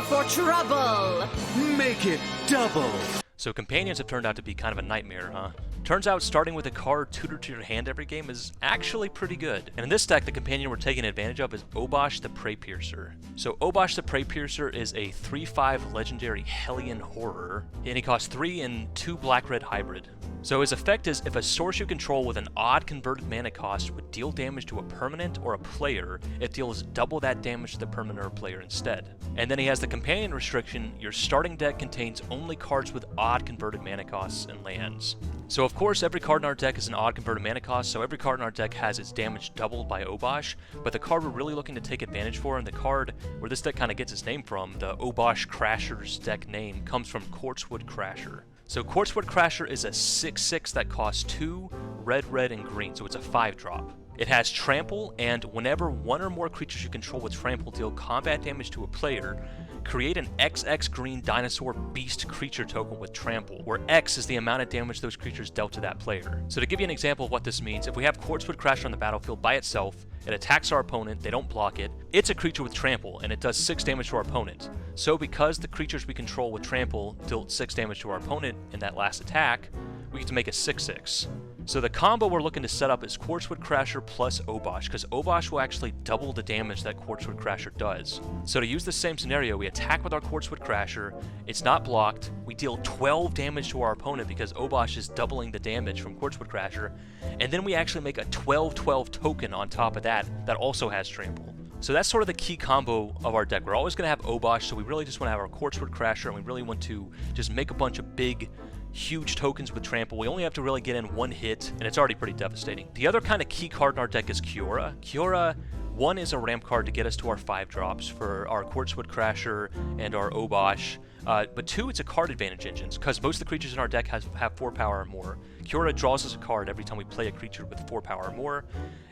for trouble! Make it double! So companions have turned out to be kind of a nightmare, huh? Turns out starting with a card tutored to your hand every game is actually pretty good. And in this deck, the companion we're taking advantage of is Obosh the Preypiercer. So Obosh the Preypiercer is a 3/5 legendary Hellion horror, and he costs 3 and 2 black-red hybrid. So his effect is if a source you control with an odd converted mana cost would deal damage to a permanent or a player, it deals double that damage to the permanent or player instead. And then he has the companion restriction, your starting deck contains only cards with odd converted mana costs and lands. So of course every card in our deck is an odd converted mana cost, so every card in our deck has its damage doubled by Obosh, but the card we're really looking to take advantage for, and the card where this deck kind of gets its name from, the Obosh Crasher's deck name, comes from Quartzwood Crasher. So Quartzwood Crasher is a 6/6 that costs 2 red, red, and green, so it's a 5-drop. It has Trample, and whenever one or more creatures you control with Trample deal combat damage to a player, create an XX green dinosaur beast creature token with Trample, where X is the amount of damage those creatures dealt to that player. So to give you an example of what this means, if we have Quartzwood Crasher on the battlefield by itself, it attacks our opponent, they don't block it, it's a creature with Trample, and it does 6 damage to our opponent. So because the creatures we control with Trample dealt 6 damage to our opponent in that last attack, we get to make a 6/6. So the combo we're looking to set up is Quartzwood Crasher plus Obosh, because Obosh will actually double the damage that Quartzwood Crasher does. So to use the same scenario, we attack with our Quartzwood Crasher, it's not blocked, we deal 12 damage to our opponent because Obosh is doubling the damage from Quartzwood Crasher, and then we actually make a 12/12 token on top of that also has Trample. So that's sort of the key combo of our deck. We're always going to have Obosh, so we really just want to have our Quartzwood Crasher, and we really want to just make a bunch of big, huge tokens with Trample. We only have to really get in one hit, and it's already pretty devastating. The other kind of key card in our deck is Kiora. Kiora, 1 is a ramp card to get us to our 5 drops for our Quartzwood Crasher and our Obosh. But 2, it's a card advantage engine, because most of the creatures in our deck have 4 power or more. Kiora draws us a card every time we play a creature with 4 power or more,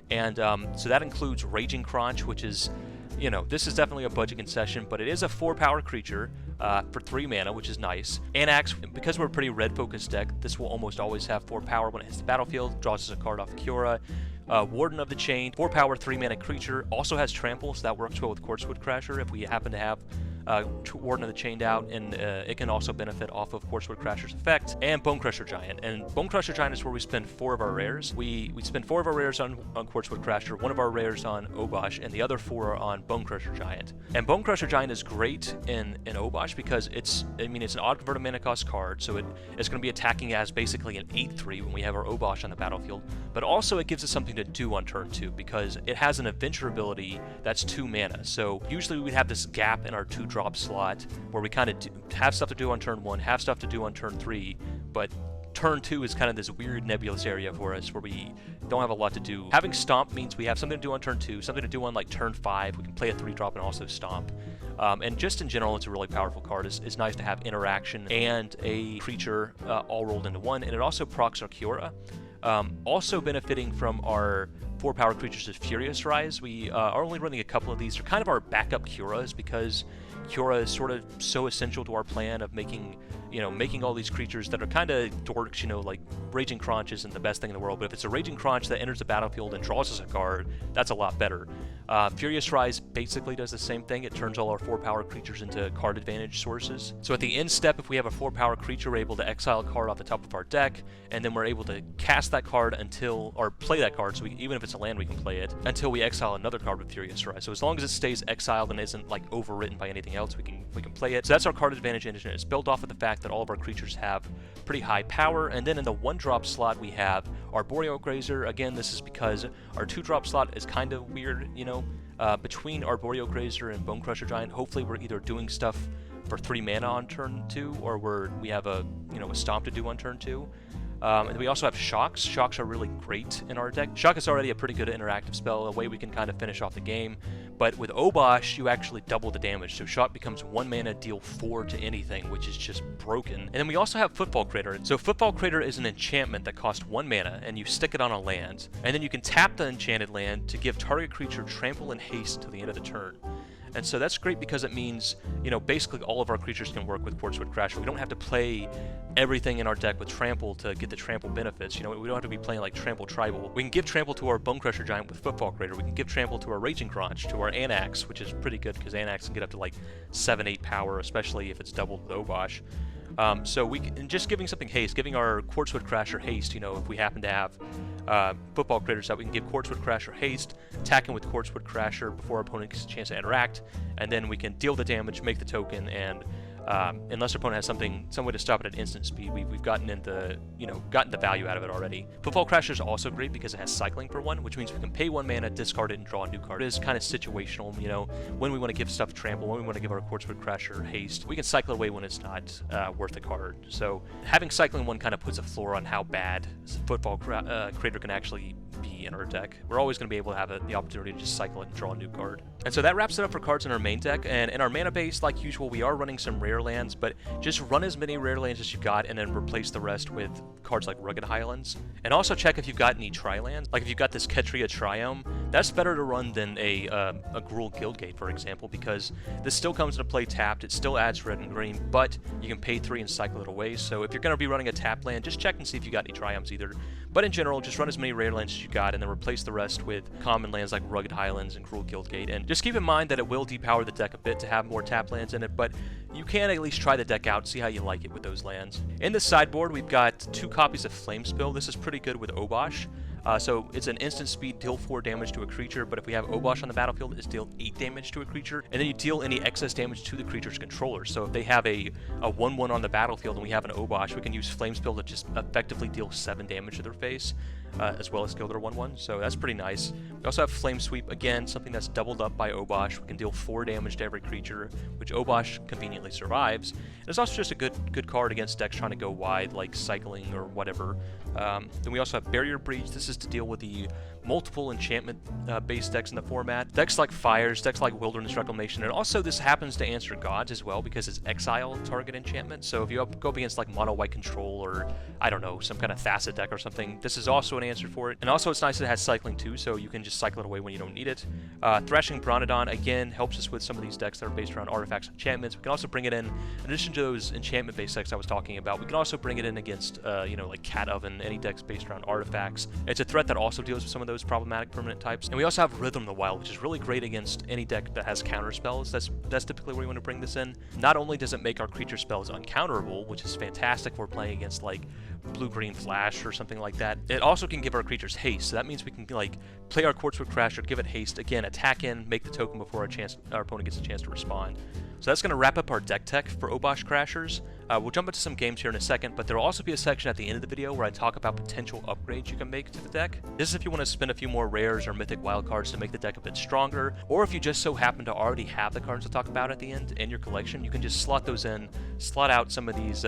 and so that includes Raging Crunch, which is, you know, this is definitely a budget concession, but it is a 4 power creature for 3 mana, which is nice. Anax, because we're a pretty red-focused deck, this will almost always have 4 power when it hits the battlefield, draws us a card off Kiora. Warden of the Chain, 4 power, 3 mana creature, also has Trample, so that works well with Quartzwood Crasher if we happen to have Warden of the Chained out, and it can also benefit off of Quartzwood Crasher's effect. And Bone Crusher Giant, and Bone Crusher Giant is where we spend 4 of our rares. We spend 4 of our rares on Quartzwood Crasher, 1 of our rares on Obosh, and the other 4 are on Bone Crusher Giant. And Bone Crusher Giant is great in Obosh because it's an odd converted mana cost card, so it's going to be attacking as basically an 8/3 when we have our Obosh on the battlefield. But also it gives us something to do on turn 2 because it has an adventure ability that's 2 mana. So usually we have this gap in our 2-drop slot where we kind of have stuff to do on turn 1, have stuff to do on turn 3, but turn 2 is kind of this weird nebulous area for us where we don't have a lot to do. Having Stomp means we have something to do on turn 2, something to do on like turn 5. We can play a 3-drop and also Stomp. And just in general, it's a really powerful card. It's nice to have interaction and a creature all rolled into one, and it also procs our Kiora. Also benefiting from our 4 power creatures is Furious Rise. We are only running a couple of these. They're kind of our backup Kioras because Kiora is sort of so essential to our plan of making all these creatures that are kind of dorks, like Raging Crunch isn't the best thing in the world, but if it's a Raging Crunch that enters the battlefield and draws us a card, that's a lot better. Furious Rise basically does the same thing. It turns all our 4 power creatures into card advantage sources. So at the end step, if we have a 4 power creature, we're able to exile a card off the top of our deck, and then we're able to cast that card or play that card, so even if it's a land, we can play it, until we exile another card with Furious Rise. So as long as it stays exiled and isn't like overwritten by anything else, we can play it. So that's our card advantage engine. It's built off of the fact that all of our creatures have pretty high power, and then in the 1-drop slot we have our Boreal Grazer. Again, this is because our 2-drop slot is kind of weird, between our Boreal Grazer and Bone Crusher Giant. Hopefully we're either doing stuff for 3 mana on turn 2, or we have a Stomp to do on turn 2. And we also have Shocks. Shocks are really great in our deck. Shock is already a pretty good interactive spell, a way we can kind of finish off the game. But with Obosh, you actually double the damage. So Shock becomes 1 mana, deal 4 to anything, which is just broken. And then we also have Footfall Crater. So Footfall Crater is an enchantment that costs 1 mana, and you stick it on a land. And then you can tap the enchanted land to give target creature Trample and Haste until the end of the turn. And so that's great because it means, you know, basically all of our creatures can work with Quartzwood Crasher. We don't have to play everything in our deck with Trample to get the Trample benefits. You know, we don't have to be playing like Trample Tribal. We can give Trample to our Bone Crusher Giant with Footfall Crater. We can give Trample to our Raging Crotch, to our Anax, which is pretty good because Anax can get up to like 7-8 power, especially if it's doubled with Obosh. So we can, just giving something haste, giving our Quartzwood Crasher haste, you know, if we happen to have Football Craters out, we can give Quartzwood Crasher haste, attacking with Quartzwood Crasher before our opponent gets a chance to interact, and then we can deal the damage, make the token, and unless our opponent has some way to stop it at instant speed, we've gotten the value out of it already. Footfall Crasher is also great because it has cycling for 1, which means we can pay 1 mana, discard it, and draw a new card. It is kind of situational, you know, when we want to give stuff Trample, when we want to give our Quartzwood Crasher haste. We can cycle away when it's not worth a card. So having cycling 1 kind of puts a floor on how bad Footfall Crater can actually be in our deck. We're always going to be able to have the opportunity to just cycle it and draw a new card. And so that wraps it up for cards in our main deck. And in our mana base, like usual, we are running some rare lands, but just run as many rare lands as you got and then replace the rest with cards like Rugged Highlands. And also check if you've got any tri-lands. Like if you've got this Ketria Triome, that's better to run than a Gruul Guildgate, for example, because this still comes into play tapped. It still adds red and green, but you can pay 3 and cycle it away. So if you're going to be running a tap land, just check and see if you got any Triomes either. But in general, just run as many rare lands as you got and then replace the rest with common lands like Rugged Highlands and Gruul Guildgate. And just keep in mind that it will depower the deck a bit to have more tap lands in it, but you can at least try the deck out, see how you like it with those lands. In the sideboard, we've got 2 copies of Flame Spill. This is pretty good with Obosh. So it's an instant speed, deal 4 damage to a creature, but if we have Obosh on the battlefield, it's deal 8 damage to a creature, and then you deal any excess damage to the creature's controller. So if they have a 1/1 on the battlefield and we have an Obosh, we can use Flame Spill to just effectively deal 7 damage to their face, as well as kill their 1/1, so that's pretty nice. We also have Flame Sweep, again, something that's doubled up by Obosh. We can deal 4 damage to every creature, which Obosh conveniently survives. And it's also just a good card against decks trying to go wide, like cycling or whatever. Then we also have Barrier Breach. This is to deal with the multiple enchantment-based decks in the format. Decks like Fires, decks like Wilderness Reclamation, and also this happens to answer Gods as well because it's exile target enchantment. So if you go up against like Mono White Control or, I don't know, some kind of Facet deck or something, this is also an answer for it. And also it's nice that it has cycling too, so you can just cycle it away when you don't need it. Thrashing Bronodon, again, helps us with some of these decks that are based around artifacts and enchantments. We can also bring it in addition to those enchantment-based decks I was talking about, we can also bring it in against, you know, like Cat Oven, any decks based around artifacts. It's a threat that also deals with some of those problematic permanent types. And we also have Rhythm the Wild, which is really great against any deck that has counter spells. That's typically where you want to bring this in. Not only does it make our creature spells uncounterable, which is fantastic if we're playing against like Blue-Green Flash or something like that, it also can give our creatures haste. So that means we can like play our Quartzwood Crasher, give it haste, again, attack in, make the token before our opponent gets a chance to respond. So that's going to wrap up our deck tech for Obosh Crashers. We'll jump into some games here in a second, but there will also be a section at the end of the video where I talk about potential upgrades you can make to the deck. This is if you want to spend a few more rares or mythic wildcards to make the deck a bit stronger, or if you just so happen to already have the cards to talk about at the end in your collection, you can just slot those in, slot out some of these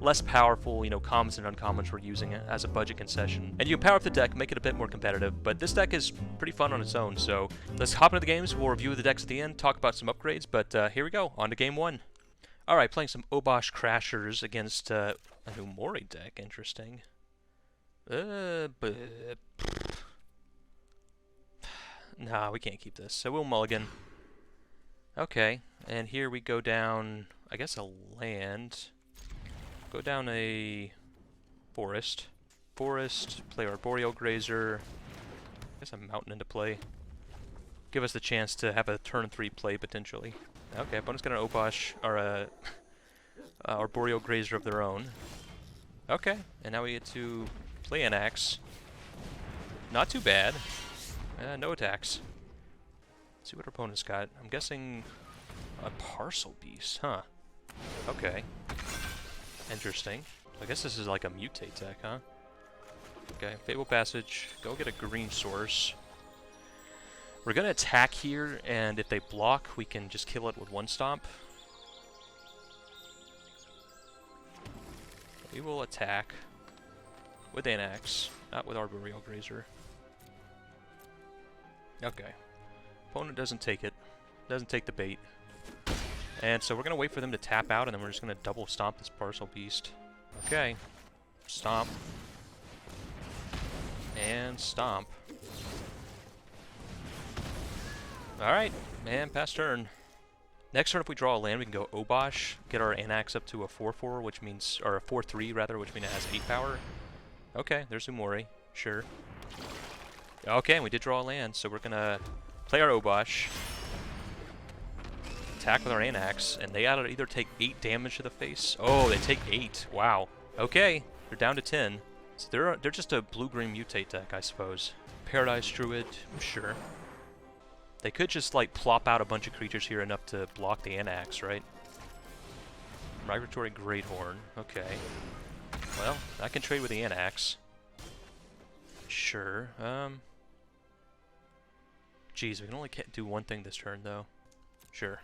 less powerful, you know, commons and uncommons we're using as a budget concession. And you can power up the deck, make it a bit more competitive, but this deck is pretty fun on its own, so let's hop into the games. We'll review the decks at the end, talk about some upgrades, but here we go, on to game 1. Alright, playing some Obosh Crashers against a new Mori deck. Interesting. Nah, we can't keep this, so we'll mulligan. Okay, and here we go down, I guess, a land. Go down a forest. Forest, play Arboreal Grazer. I guess a mountain into play. Give us the chance to have a turn 3 play, potentially. Okay, opponent's got an Obosh, or a Arboreal Grazer of their own. Okay, and now we get to play an axe. Not too bad. No attacks. Let's see what our opponent's got. I'm guessing a Parcel Beast, huh? Okay. Interesting. I guess this is like a mutate deck, huh? Okay, Fable Passage. Go get a green source. We're going to attack here, and if they block, we can just kill it with 1 stomp. We will attack with an axe, not with Arboreal Grazer. Okay. Opponent doesn't take it. Doesn't take the bait. And so we're going to wait for them to tap out, and then we're just going to double stomp this Parcel Beast. Okay. Stomp. And stomp. Alright, man, pass turn. Next turn, if we draw a land, we can go Obosh, get our Anax up to a 4-4, which means, or a 4-3 rather, which means it has 8 power. Okay, there's Umori, sure. Okay, we did draw a land, so we're gonna play our Obosh, attack with our Anax, and they ought to either take 8 damage to the face. Oh, they take 8. Wow. Okay, they're down to 10. So they're just a blue-green mutate deck, I suppose. Paradise Druid, sure. They could just, like, plop out a bunch of creatures here enough to block the Anax, right? Migratory Greathorn, okay. Well, I can trade with the Anax. Sure, Geez, we can only do one thing this turn, though. Sure.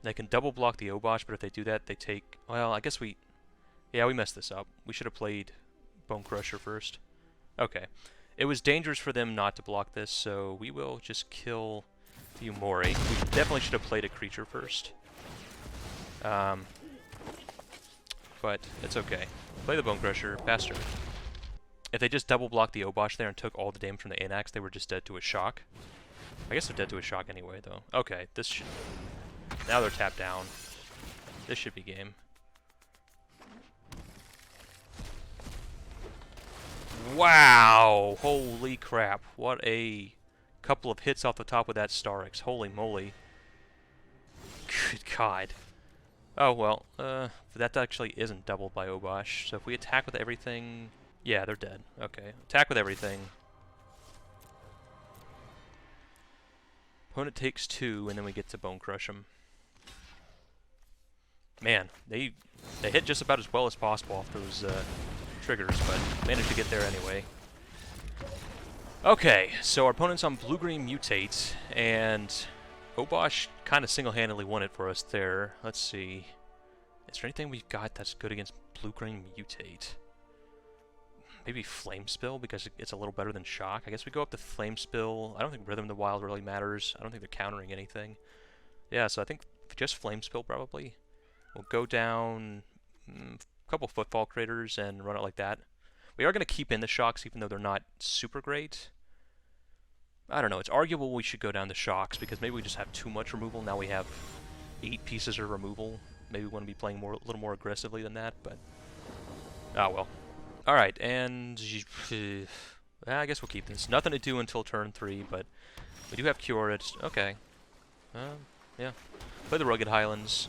They can double block the Obosh, but if they do that, they take... Well, I guess we... Yeah, we messed this up. We should have played Bone Crusher first. Okay. It was dangerous for them not to block this, so we will just kill the Umori. We definitely should have played a creature first. But it's okay. Play the Bone Crusher, pass turn. If they just double blocked the Obosh there and took all the damage from the Anax, they were just dead to a shock. I guess they're dead to a shock anyway, though. Okay, this should... Now they're tapped down. This should be game. Wow! Holy crap. What a couple of hits off the top of that Starix. Holy moly. Good God. Oh, well, that actually isn't doubled by Obosh. So if we attack with everything... Yeah, they're dead. Okay. Attack with everything. Opponent takes 2, and then we get to Bone Crush them. Man, they hit just about as well as possible off those triggers, but managed to get there anyway. Okay, so our opponent's on blue-green mutate, and Obosh kind of single-handedly won it for us there. Let's see. Is there anything we've got that's good against blue-green mutate? Maybe Flame Spill, because it's a little better than Shock. I guess we go up to Flame Spill. I don't think Rhythm of the Wild really matters. I don't think they're countering anything. Yeah, so I think just Flame Spill probably. We'll go down a couple Footfall Craters and run it like that. We are going to keep in the Shocks, even though they're not super great. I don't know. It's arguable we should go down the Shocks, because maybe we just have too much removal. Now we have 8 pieces of removal. Maybe we want to be playing a little more aggressively than that, but... Ah, well. Alright, and... I guess we'll keep this. Nothing to do until turn 3, but we do have Cure. It's okay. Yeah. Play the Rugged Highlands.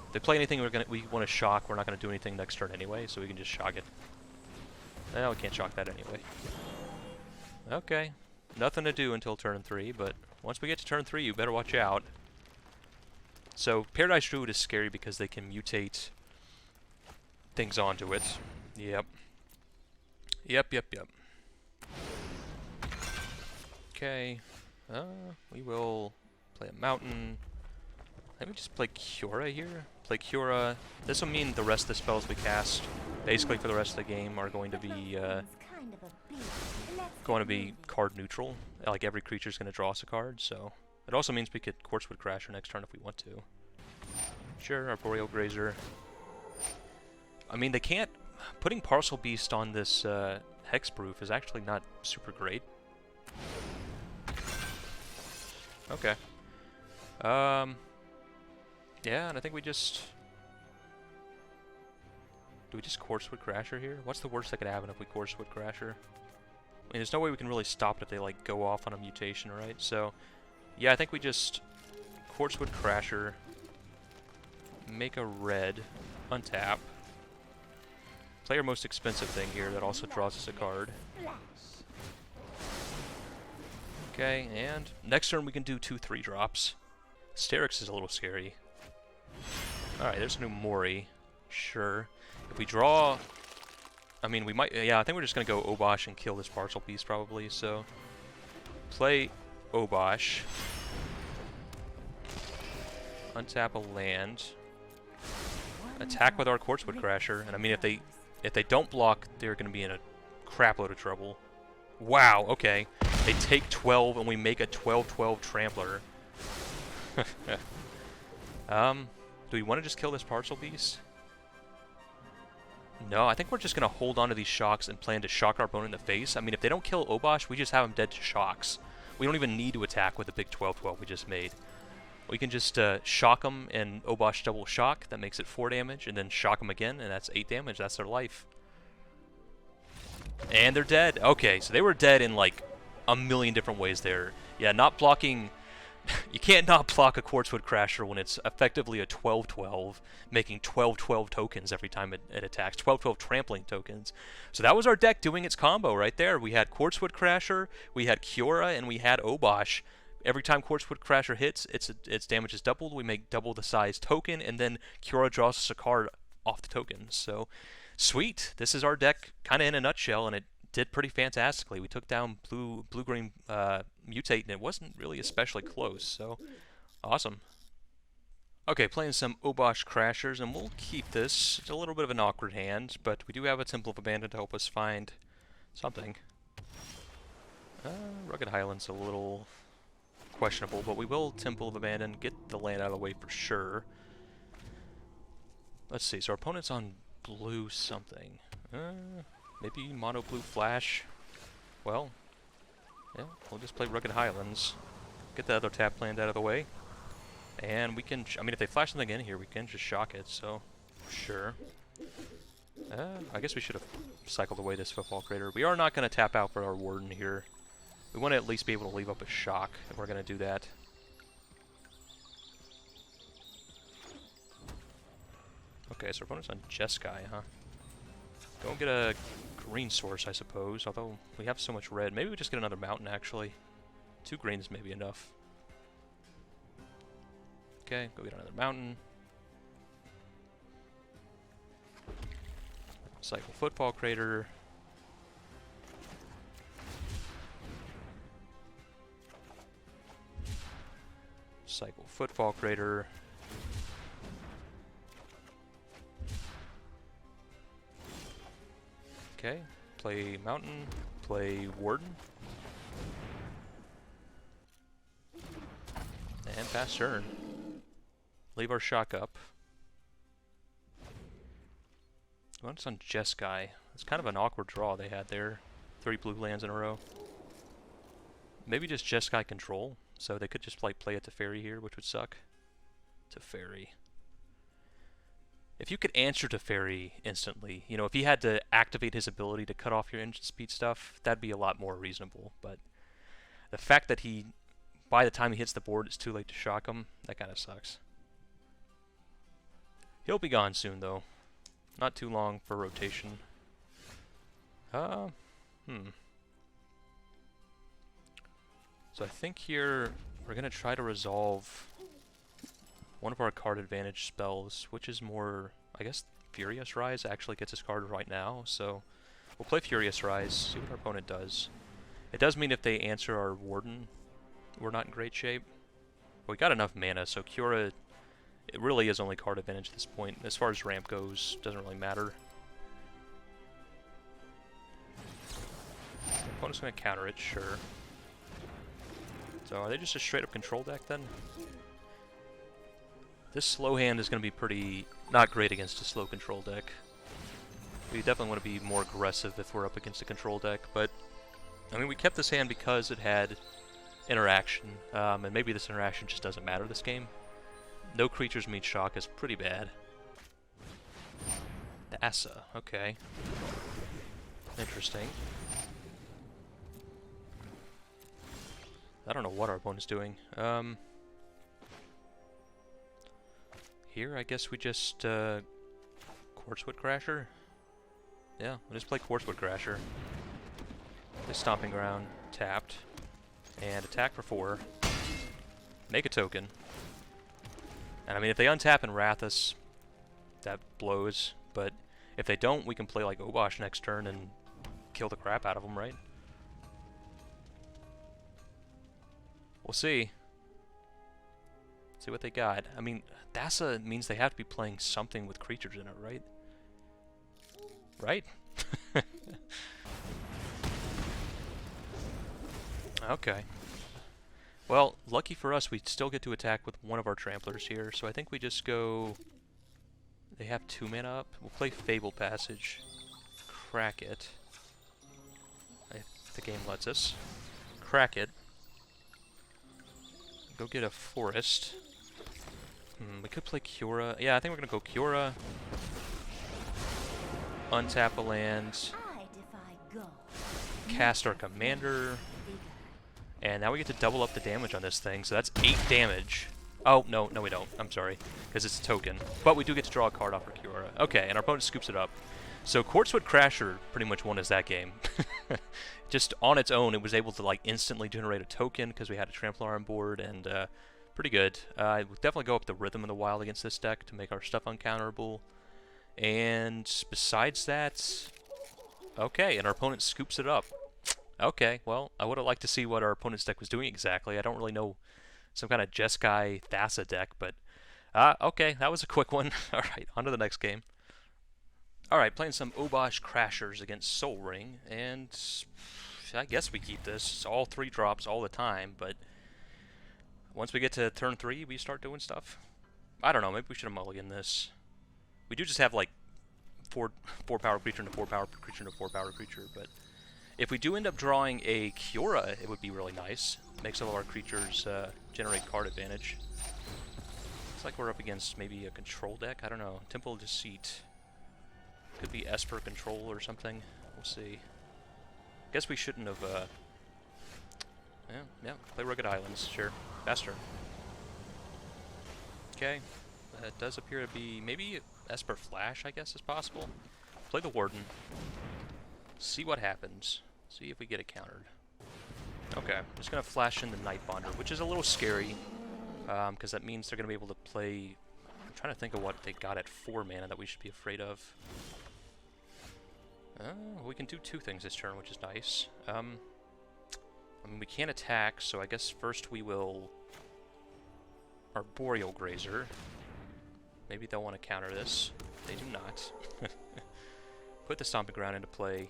If they play anything we want to shock, we're not going to do anything next turn anyway, so we can just shock it. Well, we can't shock that anyway. Okay. Nothing to do until turn 3, but once we get to turn 3, you better watch out. So, Paradise Druid is scary because they can mutate things onto it. Yep. Yep. Okay. We will play a mountain. Let me just play Cura here. Play Cura. This will mean the rest of the spells we cast, basically for the rest of the game, are going to be card neutral. Like every creature is going to draw us a card. So it also means we could Quartzwood Crasher next turn if we want to. Sure, Arboreal Grazer. I mean, they can't. Putting Parcel Beast on this Hexproof is actually not super great. Okay. Yeah, and I think we just... Do we just Quartzwood Crasher here? What's the worst that could happen if we Quartzwood Crasher? I mean, there's no way we can really stop it if they, like, go off on a mutation, right? So, yeah, I think we just Quartzwood Crasher, make a red, untap, play our most expensive thing here that also draws us a card. Okay, and next turn we can do 2 3-drops. Sterix is a little scary. Alright, there's a new Mori. Sure. If we draw... I mean, we might... Yeah, I think we're just going to go Obosh and kill this Parcel Beast, probably, so... Play Obosh. Untap a land. Attack with our Quartzwood Crasher. And I mean, if they don't block, they're going to be in a crapload of trouble. Wow, okay. They take 12, and we make a 12-12 Trampler. Do we want to just kill this Parcel Beast? No, I think we're just going to hold on to these shocks and plan to shock our opponent in the face. I mean, if they don't kill Obosh, we just have him dead to shocks. We don't even need to attack with the big 12-12 we just made. We can just shock them and Obosh double shock. That makes it 4 damage, and then shock them again, and that's 8 damage. That's their life. And they're dead. Okay, so they were dead in like a million different ways there. Yeah, not blocking. You can't not block a Quartzwood Crasher when it's effectively a 12-12, making 12-12 tokens every time it attacks. 12-12 trampling tokens. So that was our deck doing its combo right there. We had Quartzwood Crasher, we had Kiora, and we had Obosh. Every time Quartzwood Crasher hits, its damage is doubled. We make double the size token, and then Kiora draws us a card off the token. So, sweet. This is our deck kind of in a nutshell, and it did pretty fantastically. We took down blue-green Mutate, and it wasn't really especially close, so awesome. Okay, playing some Obosh Crashers, and we'll keep this. It's a little bit of an awkward hand, but we do have a Temple of Abandon to help us find something. Rugged Highland's a little questionable, but we will Temple of Abandon, get the land out of the way for sure. Let's see, so our opponent's on blue something. Maybe mono blue flash. Well, yeah, we'll just play Rugged Highlands. Get the other tapland out of the way. And we can, I mean, if they flash something in here, we can just shock it, so sure. I guess we should have cycled away this Football Crater. We are not going to tap out for our Warden here. We want to at least be able to leave up a shock if we're going to do that. Okay, so our opponent's on Jeskai, huh? Go and get a green source, I suppose, although we have so much red. Maybe we just get another mountain, actually. 2 greens may be enough. Okay, go get another mountain. Cycle Football Crater. Cycle Football Crater. Okay, play Mountain, play Warden. And pass turn. Leave our shock up. Once on Jeskai. It's kind of an awkward draw they had there. 3 blue lands in a row. Maybe just Jeskai control, so they could just like play it to Fairy here, which would suck. To Fairy. If you could answer to Fairy instantly, you know, if he had to activate his ability to cut off your engine speed stuff, that'd be a lot more reasonable. But the fact that he, by the time he hits the board, it's too late to shock him, that kind of sucks. He'll be gone soon, though. Not too long for rotation. So I think here we're going to try to resolve one of our card advantage spells, which is more, I guess, Furious Rise actually gets his card right now, so we'll play Furious Rise, see what our opponent does. It does mean if they answer our Warden, we're not in great shape. But we got enough mana, so Kiora, it really is only card advantage at this point. As far as ramp goes, doesn't really matter. The opponent's going to counter it, sure. So are they just a straight up control deck then? This slow hand is going to be pretty not great against a slow control deck. We definitely want to be more aggressive if we're up against a control deck, but I mean, we kept this hand because it had interaction, and maybe this interaction just doesn't matter this game. No creatures meet shock is pretty bad. Asa, okay. Interesting. I don't know what our opponent's doing. Here, I guess we just, Quartzwood Crasher? Yeah, we'll just play Quartzwood Crasher. Play Stomping Ground, tapped, and attack for 4. Make a token. And I mean, if they untap and Wrath us, that blows, but if they don't, we can play like Obosh next turn and kill the crap out of them, right? We'll see. See what they got. I mean, Thassa means they have to be playing something with creatures in it, right? Right? Okay. Well, lucky for us, we still get to attack with one of our Tramplers here, so I think we just go... They have 2 mana up. We'll play Fable Passage. Crack it. If the game lets us. Crack it. Go get a Forest. We could play Kiora. Yeah, I think we're gonna go Kiora. Untap a land. Cast our commander. And now we get to double up the damage on this thing, so that's 8 damage. Oh, no, we don't. I'm sorry, because it's a token. But we do get to draw a card off for Kiora. Okay, and our opponent scoops it up. So Quartzwood Crasher pretty much won us that game. Just on its own, it was able to like instantly generate a token because we had a Trampler on board, and pretty good. I would definitely go up the Rhythm of the Wild against this deck to make our stuff uncounterable. And besides that, okay, and our opponent scoops it up. Okay, well, I would have liked to see what our opponent's deck was doing exactly. I don't really know some kind of Jeskai Thassa deck, but okay, that was a quick one. All right, on to the next game. All right, playing some Obosh Crashers against Soul Ring, and I guess we keep this. It's all 3 drops all the time, but once we get to turn 3, we start doing stuff. I don't know, maybe we should have mulliganed this. We do just have like 4 power creature into 4 power creature into 4 power creature, but if we do end up drawing a Kiora, it would be really nice. Makes all of our creatures generate card advantage. Looks like we're up against maybe a control deck. I don't know. Temple of Deceit. Could be Esper control or something. We'll see. Guess we shouldn't have. Yeah. Play Rugged Islands. Sure. Faster. Okay. That does appear to be maybe Esper Flash. I guess is possible. Play the Warden. See what happens. See if we get it countered. Okay, I'm just going to flash in the Nightbonder, which is a little scary, because that means they're going to be able to play... I'm trying to think of what they got at 4 mana that we should be afraid of. We can do 2 things this turn, which is nice. I mean, we can't attack, so I guess first we will... Arboreal Grazer. Maybe they'll want to counter this. They do not. Put the Stomping Ground into play.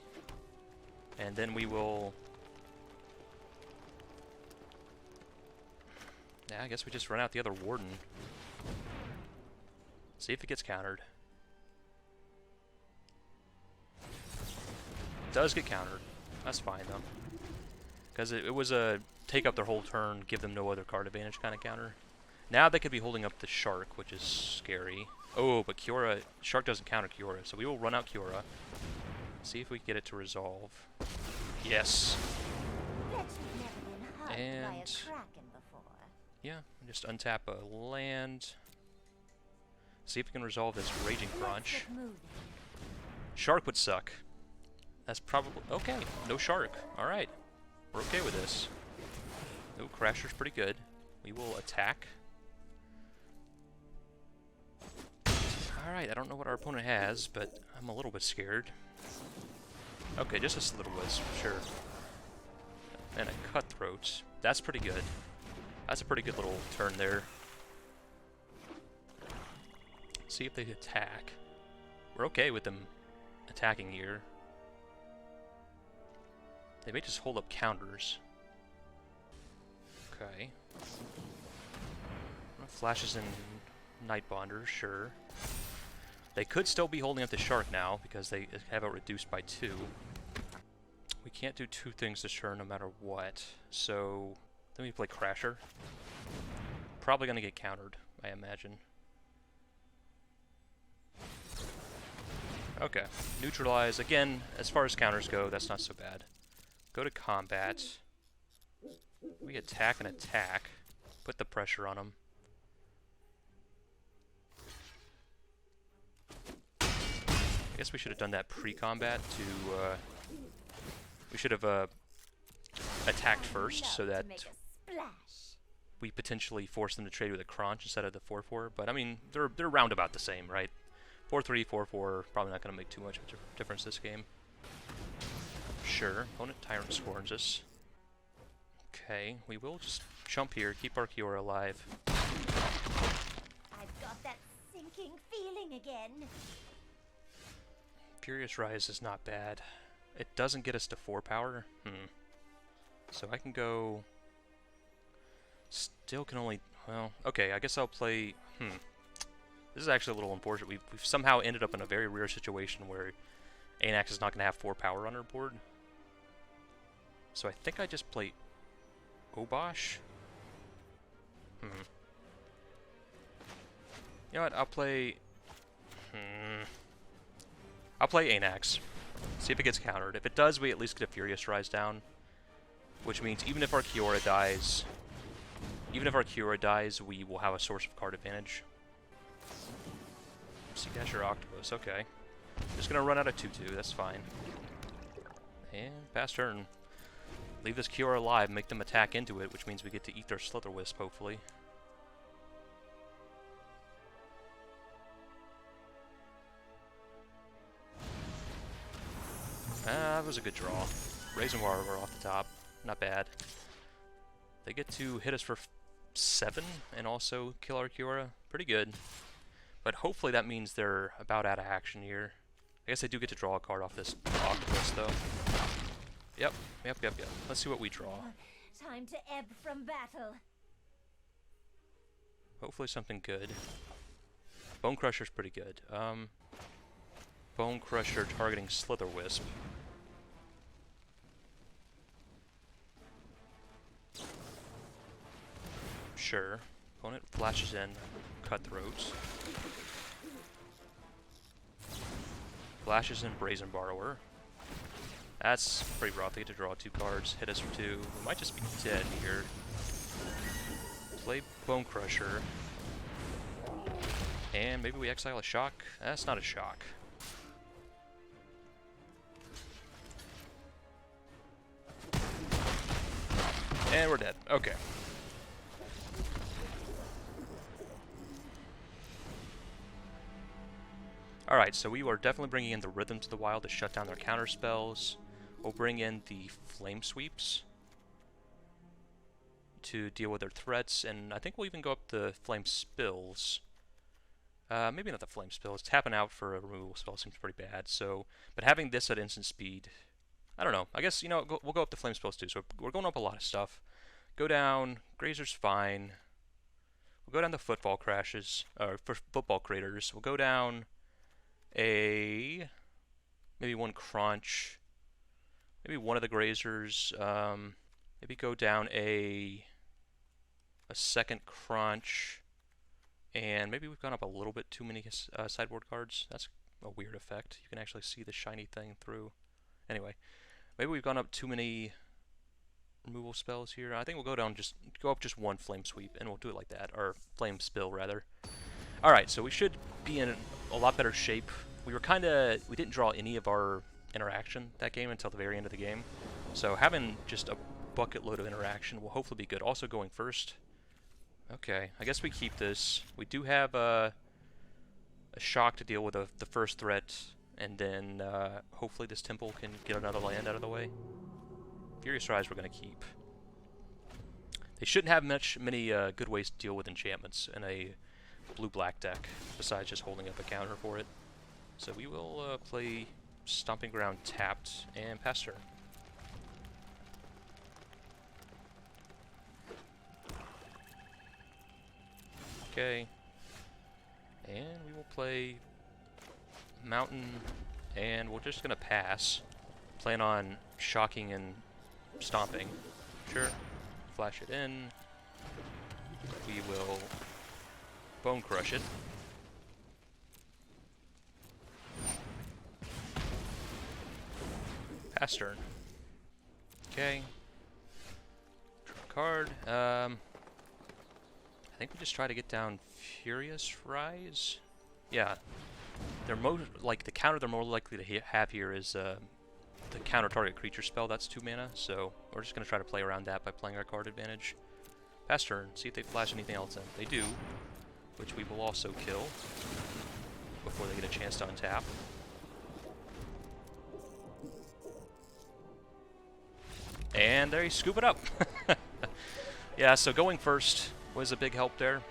And then we will... Yeah, I guess we just run out the other Warden. See if it gets countered. It does get countered. That's fine, though. Because it was a take up their whole turn, give them no other card advantage kind of counter. Now they could be holding up the Shark, which is scary. Oh, but Kiora... Shark doesn't counter Kiora, so we will run out Kiora. See if we can get it to resolve. Yes. And... yeah, just untap a land. See if we can resolve this Raging Crunch. Shark would suck. That's probably... okay, no Shark. Alright. We're okay with this. No, Crasher's pretty good. We will attack. Alright, I don't know what our opponent has, but I'm a little bit scared. Okay, just a Slitherwiz, sure. And a Cutthroat. That's pretty good. That's a pretty good little turn there. See if they attack. We're okay with them attacking here. They may just hold up counters. Okay. Flashes in Nightbonder, sure. They could still be holding up the Shark now, because they have it reduced by 2. We can't do 2 things this turn no matter what, so... then we play Crasher. Probably gonna get countered, I imagine. Okay. Neutralize. Again, as far as counters go, that's not so bad. Go to combat. We attack and attack. Put the pressure on them. I guess we should have done that pre-combat to, we should have, attacked first so that we potentially force them to trade with a Crunch instead of the 4-4. But, I mean, they're roundabout the same, right? 4-3, 4-4, probably not going to make too much of a difference this game. Sure, opponent Tyrant scorns us. Okay, we will just jump here, keep our Kiora alive. I've got that sinking feeling again. Furious Rise is not bad. It doesn't get us to 4 power. So I can go... still can only... well, okay, I guess I'll play... This is actually a little unfortunate. We've somehow ended up in a very rare situation where Anax is not going to have 4 power on our board. So I think I just play Obosh. know what? I'll play Anax. See if it gets countered. If it does, we at least get a Furious Rise down. Which means even if our Kiora dies, we will have a source of card advantage. Sea Dasher Octopus, okay. Just gonna run out of 2/2, that's fine. And pass turn. Leave this Kiora alive, make them attack into it, which means we get to eat their Slitherwisp, hopefully. That was a good draw. Raisin Water off the top. Not bad. They get to hit us for 7 and also kill our Kiora. Pretty good. But hopefully that means they're about out of action here. I guess they do get to draw a card off this Octopus, though. Yep. Let's see what we draw. Time to ebb from battle. Hopefully something good. Bone Crusher's pretty good. Bone Crusher targeting Slitherwisp. Sure. Opponent flashes in Cutthroats. Flashes in Brazen Borrower. That's pretty rough. They get to draw 2 cards, hit us for 2. We might just be dead here. Play Bone Crusher. And maybe we exile a Shock. That's not a Shock. And we're dead. Okay. Alright, so we are definitely bringing in the Rhythm to the Wild to shut down their counter spells. We'll bring in the Flame Sweeps to deal with their threats, and I think we'll even go up the Flame Spills. Maybe not the Flame Spills. Tapping out for a removal spell seems pretty bad, so... But having this at instant speed... I don't know. I guess, you know, we'll go up the Flame Spells too, so we're going up a lot of stuff. Go down. Grazer's fine. We'll go down the Football Crashes, or Football Craters. We'll go down... maybe one Crunch, maybe one of the Grazers, maybe go down a second Crunch, and maybe we've gone up a little bit too many sideboard cards. That's a weird effect. You can actually see the shiny thing through. Anyway, maybe we've gone up too many removal spells here. I think we'll go up just one Flame Sweep, and we'll do it like that, or Flame Spill rather. Alright, so we should be in a lot better shape. We didn't draw any of our interaction that game until the very end of the game. So having just a bucket load of interaction will hopefully be good. Also going first. Okay, I guess we keep this. We do have a Shock to deal with the first threat, and then hopefully this Temple can get another land out of the way. Furious Rise we're going to keep. They shouldn't have many good ways to deal with enchantments in a blue-black deck, besides just holding up a counter for it. So we will play Stomping Ground tapped and pass turn. Okay. And we will play Mountain, and we're just going to pass. Plan on shocking and stomping. Sure. Flash it in. We will Bone Crush it. Pass turn. Okay. Draw a card. I think we just try to get down Furious Rise. Yeah. They're the counter they're more likely to have here is the counter target creature spell. That's 2 mana, so we're just gonna try to play around that by playing our card advantage. Pass turn. See if they flash anything else in. They do, which we will also kill before they get a chance to untap. And there you scoop it up. Yeah, so going first was a big help there.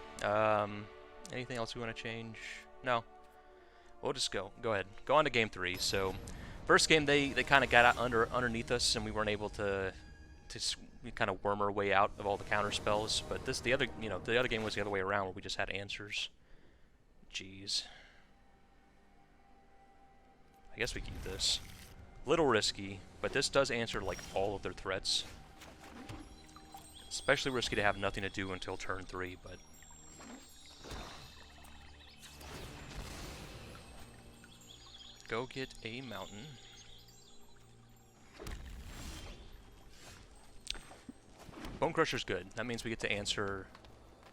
Anything else we want to change? No. We'll just go. Go ahead. Go on to game 3. So, first game they kind of got out underneath us, and we weren't able to kind of worm our way out of all the counter spells. But the other game was the other way around, where we just had answers. Jeez. I guess we keep this. Little risky, but this does answer like all of their threats. Especially risky to have nothing to do until turn 3, but go get a mountain. Bone Crusher's good. That means we get to answer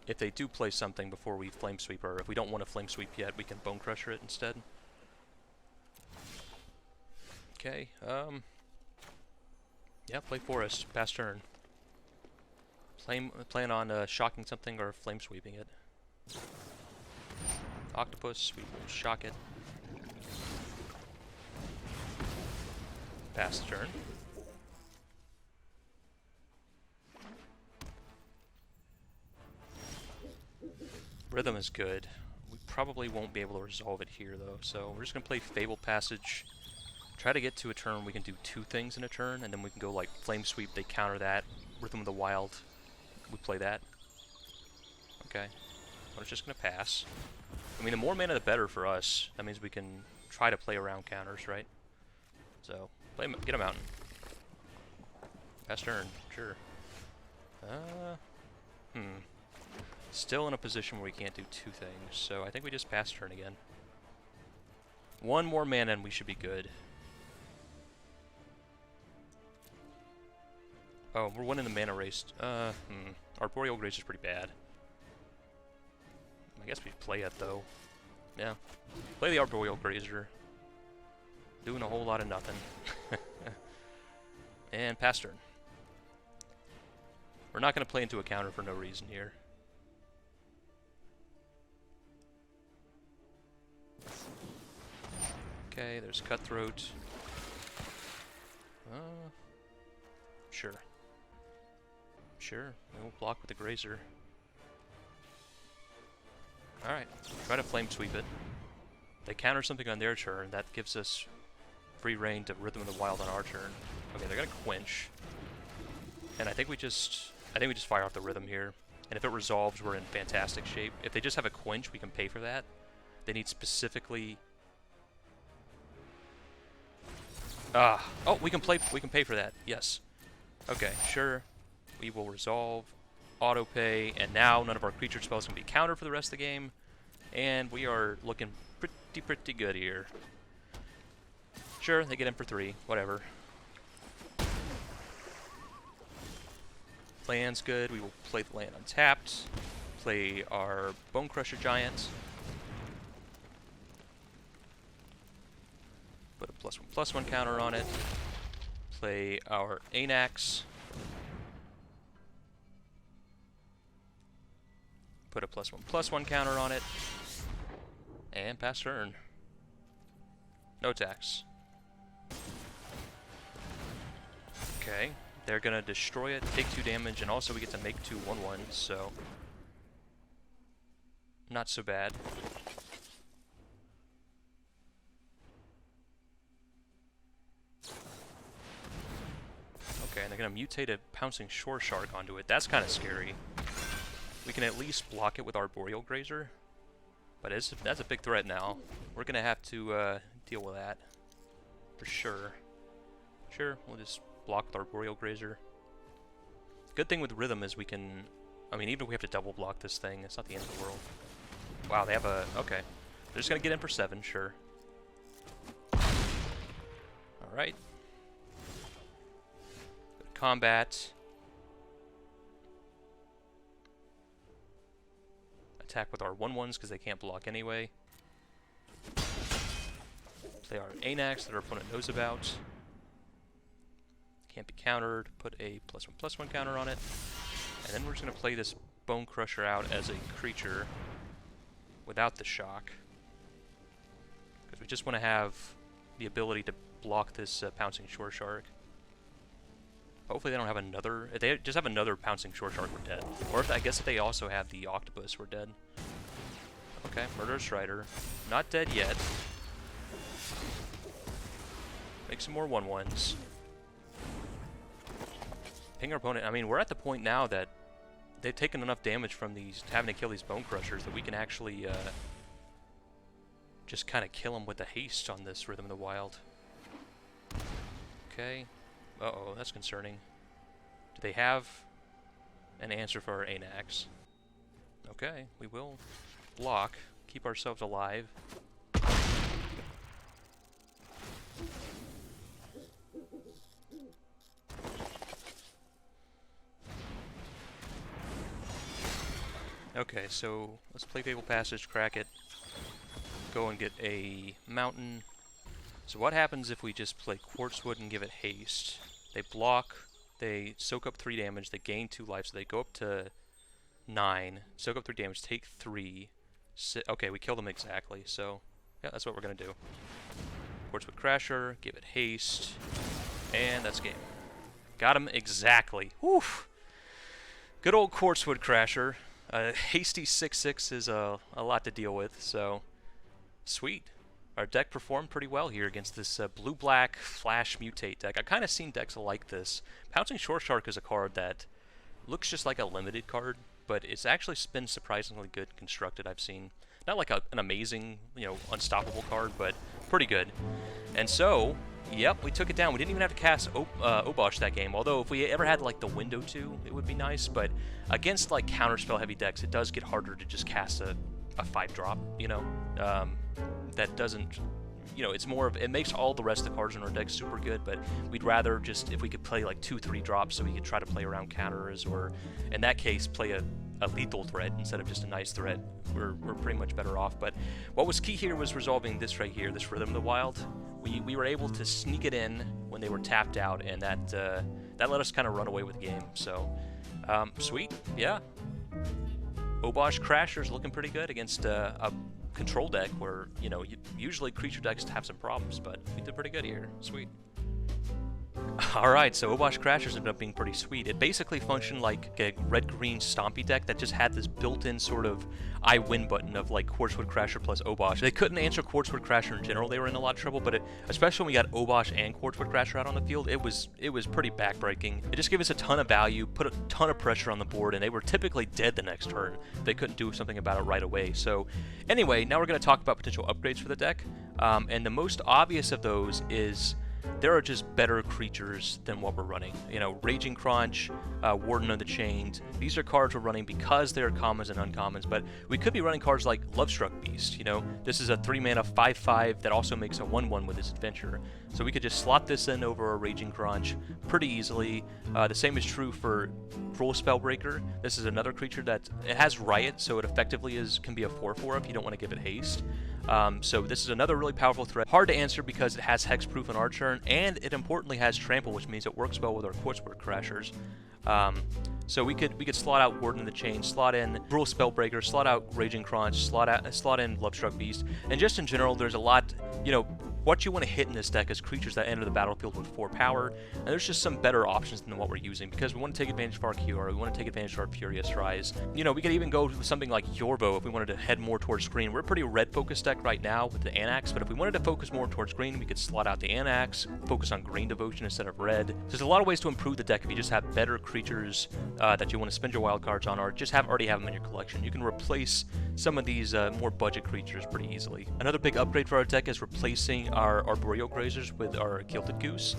if they do play something before we Flame Sweep, or if we don't want to Flame Sweep yet, we can Bone Crusher it instead. Okay, yeah, play Forest, pass turn. Plan on shocking something or Flame Sweeping it. Octopus, we will shock it. Pass turn. Rhythm is good. We probably won't be able to resolve it here though, so we're just gonna play Fable Passage. Try to get to a turn we can do 2 things in a turn, and then we can go like Flame Sweep, they counter that. Rhythm of the Wild, we play that. Okay, I'm just gonna pass. I mean, the more mana the better for us. That means we can try to play around counters, right? So, get a mountain. Pass turn, sure. Still in a position where we can't do 2 things, so I think we just pass turn again. 1 more mana and we should be good. Oh, we're winning the mana race. Arboreal Graze is pretty bad. I guess we play it though. Yeah. Play the Arboreal Grazer. Doing a whole lot of nothing. And pass turn. We're not going to play into a counter for no reason here. Okay, there's Cutthroat. Sure. Sure, we'll block with the Grazer. Alright, try to Flame Sweep it. They counter something on their turn, that gives us free reign to Rhythm of the Wild on our turn. Okay, they're gonna Quench. And I think we just fire off the Rhythm here. And if it resolves, we're in fantastic shape. If they just have a Quench, we can pay for that. They need specifically... oh, we can pay for that. Yes. Okay, sure. We will resolve, auto pay, and now none of our creature spells can be countered for the rest of the game. And we are looking pretty good here. Sure, they get in for 3, whatever. Land's good. We will play the land untapped. Play our Bone Crusher Giant. Put a +1/+1 counter on it. Play our Anax. Put a +1/+1 counter on it. And pass turn. No attacks. Okay. They're gonna destroy it, take 2 damage, and also we get to make 2 1/1s, so... not so bad. Okay, and they're gonna mutate a Pouncing Shore Shark onto it. That's kind of scary. We can at least block it with Arboreal Grazer, but that's a big threat now. We're gonna have to deal with that for sure. Sure, we'll just block with Arboreal Grazer. Good thing with Rhythm is we can... I mean, even if we have to double block this thing, it's not the end of the world. Wow, they have a... okay. They're just gonna get in for 7, sure. Alright. Combat. Attack with our 1/1s because they can't block anyway. Play our Anax that our opponent knows about. Can't be countered. Put a +1/+1 counter on it. And then we're just going to play this Bone Crusher out as a creature without the shock. Because we just want to have the ability to block this Pouncing Shore Shark. Hopefully they don't have another... if they just have another Pouncing Shore Shark, we're dead. Or if, I guess if they also have the Octopus, we're dead. Okay, Murderous Rider. Not dead yet. Make some more 1/1s. Ping our opponent. I mean, we're at the point now that they've taken enough damage from these, having to kill these Bone Crushers, that we can actually just kind of kill them with the haste on this Rhythm of the Wild. Okay. Uh-oh, that's concerning. Do they have an answer for our Anax? Okay, we will block, keep ourselves alive. Okay, so let's play Fabled Passage, crack it, go and get a mountain. So what happens if we just play Quartzwood and give it haste? They block, they soak up 3 damage, they gain 2 life, so they go up to 9, soak up 3 damage, take 3. Okay, we kill them exactly, so yeah, that's what we're going to do. Quartzwood Crasher, give it haste, and that's game. Got him exactly. Whew! Good old Quartzwood Crasher. Hasty 6/6 is a lot to deal with, so sweet. Our deck performed pretty well here against this blue-black Flash Mutate deck. I've kind of seen decks like this. Pouncing Shore Shark is a card that looks just like a limited card, but it's actually been surprisingly good constructed, I've seen. Not like an amazing, unstoppable card, but pretty good. And so, yep, we took it down. We didn't even have to cast Obosh that game, although if we ever had like the window to, it would be nice, but against like counterspell heavy decks, it does get harder to just cast a 5-drop, that doesn't, it's more of, it makes all the rest of the cards in our deck super good, but we'd rather just, if we could play like 2-3 drops so we could try to play around counters, or in that case, play a lethal threat instead of just a nice threat, we're pretty much better off. But what was key here was resolving this right here, this Rhythm of the Wild. We were able to sneak it in when they were tapped out, and that let us kind of run away with the game. So, sweet, yeah. Obosh Crasher's looking pretty good against a control deck where, usually creature decks have some problems, but we did pretty good here. Sweet. Alright, so Obosh Crashers ended up being pretty sweet. It basically functioned like a red-green stompy deck that just had this built-in sort of I win button of like Quartzwood Crasher plus Obosh. They couldn't answer Quartzwood Crasher in general, they were in a lot of trouble, but especially when we got Obosh and Quartzwood Crasher out on the field, it was pretty backbreaking. It just gave us a ton of value, put a ton of pressure on the board, and they were typically dead the next turn. They couldn't do something about it right away. So anyway, now we're going to talk about potential upgrades for the deck, and the most obvious of those is there are just better creatures than what we're running. Raging Crunch, Warden of the Chained. These are cards we're running because they are commons and uncommons, but we could be running cards like Lovestruck Beast. This is a 3-mana 5/5 that also makes a 1/1 with this adventure. So we could just slot this in over a Raging Crunch pretty easily. The same is true for Cruel Spellbreaker. This is another creature that it has Riot, so it effectively can be a 4/4 if you don't want to give it haste. So this is another really powerful threat. Hard to answer because it has hexproof on our turn, and it importantly has trample, which means it works well with our Quartzwood Crashers. So we could slot out Warden of the Chain, slot in Cruel Spellbreaker, slot out Raging Crunch, slot in Lovestruck Beast, and just in general, there's a lot. What you want to hit in this deck is creatures that enter the battlefield with 4 power, and there's just some better options than what we're using, because we want to take advantage of our Kiora, we want to take advantage of our Furious Rise. We could even go with something like Yorvo if we wanted to head more towards green. We're a pretty red-focused deck right now with the Anax, but if we wanted to focus more towards green, we could slot out the Anax, focus on green devotion instead of red. There's a lot of ways to improve the deck if you just have better creatures that you want to spend your wild cards on, or just already have them in your collection. You can replace some of these more budget creatures pretty easily. Another big upgrade for our deck is replacing our Arboreal Grazers with our Gilded Goose.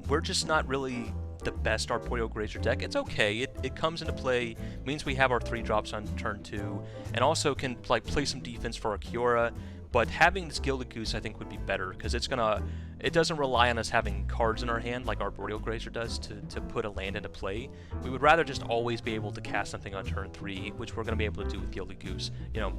We're just not really the best Arboreal Grazer deck. It's okay. It comes into play, means we have our 3 drops on turn 2, and also can play some defense for our Kiora. But having this Gilded Goose, I think, would be better, because it doesn't rely on us having cards in our hand like Arboreal Grazer does to put a land into play. We would rather just always be able to cast something on turn 3, which we're going to be able to do with Gilded Goose,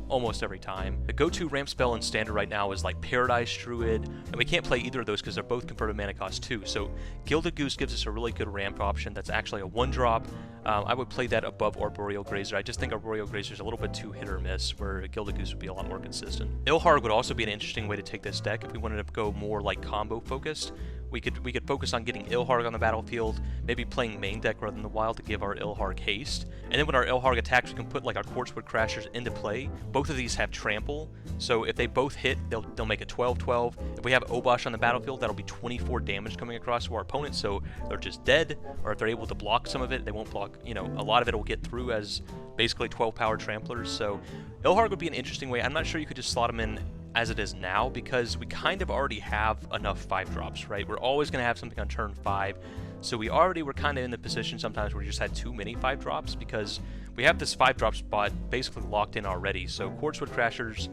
almost every time. The go-to ramp spell in Standard right now is like Paradise Druid, and we can't play either of those because they're both converted mana cost 2. So Gilded Goose gives us a really good ramp option that's actually a 1-drop. I would play that above Arboreal Grazer. I just think Arboreal Grazer is a little bit too hit or miss, where Gilded Goose would be a lot more consistent. Ilharg would also be an interesting way to take this deck if we wanted to go more like combo focused. We could focus on getting Ilharg on the battlefield, maybe playing main deck rather than the wild to give our Ilharg haste. And then when our Ilharg attacks, we can put like our Quartzwood Crashers into play. Both of these have trample, so if they both hit, they'll make a 12/12. If we have Obosh on the battlefield, that'll be 24 damage coming across to our opponent, so they're just dead. Or if they're able to block some of it, they won't block, a lot of it will get through as basically 12 power tramplers. So Ilharg would be an interesting way. I'm not sure you could just slot them in as it is now, because we kind of already have enough 5-drops, right? We're always going to have something on turn 5, so we already were kind of in the position sometimes where we just had too many 5-drops, because we have this 5-drop spot basically locked in already. So Quartzwood Crashers,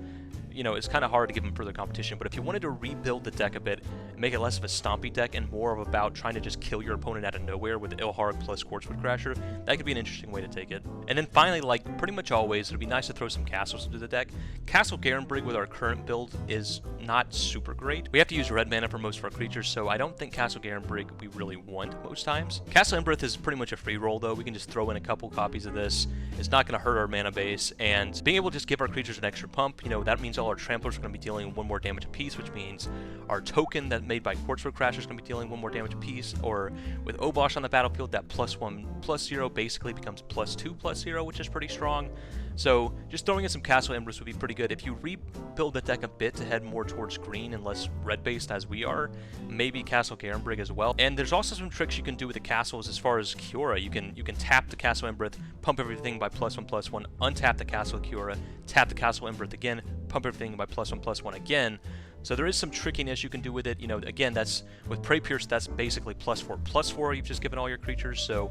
you know, it's kind of hard to give him further competition. But if you wanted to rebuild the deck a bit, make it less of a stompy deck and more of about trying to just kill your opponent out of nowhere with Ilharg plus Quartzwood Crasher, that could be an interesting way to take it. And then finally, like pretty much always, it'd be nice to throw some castles into the deck. Castle Garenbrig with our current build is not super great. We have to use red mana for most of our creatures, so I don't think Castle Garenbrig we really want most times. Castle Embereth is pretty much a free roll though. We can just throw in a couple copies of this. It's not going to hurt our mana base, and being able to just give our creatures an extra pump, you know, that means all our tramplers are going to be dealing 1 more damage apiece, which means our token that made by Quartzwood Crasher is going to be dealing 1 more damage apiece, or with Obosh on the battlefield, that +1/+0 basically becomes +2/+0, which is pretty strong. So just throwing in some Castle Embereths would be pretty good. If you rebuild the deck a bit to head more towards green and less red-based as we are, maybe Castle Garenbrig as well. And there's also some tricks you can do with the castles as far as Kiora. You can tap the Castle Embereth, pump everything by +1/+1, untap the Castle Kiora, tap the Castle Embereth again, pump everything by +1/+1 again. So there is some trickiness you can do with it. You know, again, that's with Preypiercer, that's basically +4/+4. You've just given all your creatures. So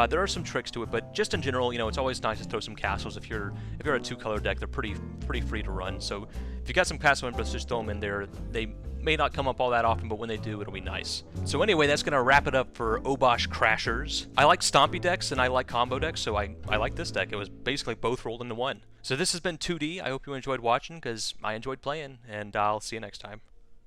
there are some tricks to it, but just in general, you know, it's always nice to throw some castles. If you're a 2-color deck, they're pretty free to run. So if you got some Castle Embereths, just throw them in there. They may not come up all that often, but when they do, it'll be nice. So anyway, that's going to wrap it up for Obosh Crashers. I like stompy decks and I like combo decks, so I like this deck. It was basically both rolled into one. So this has been 2D. I hope you enjoyed watching because I enjoyed playing, and I'll see you next time.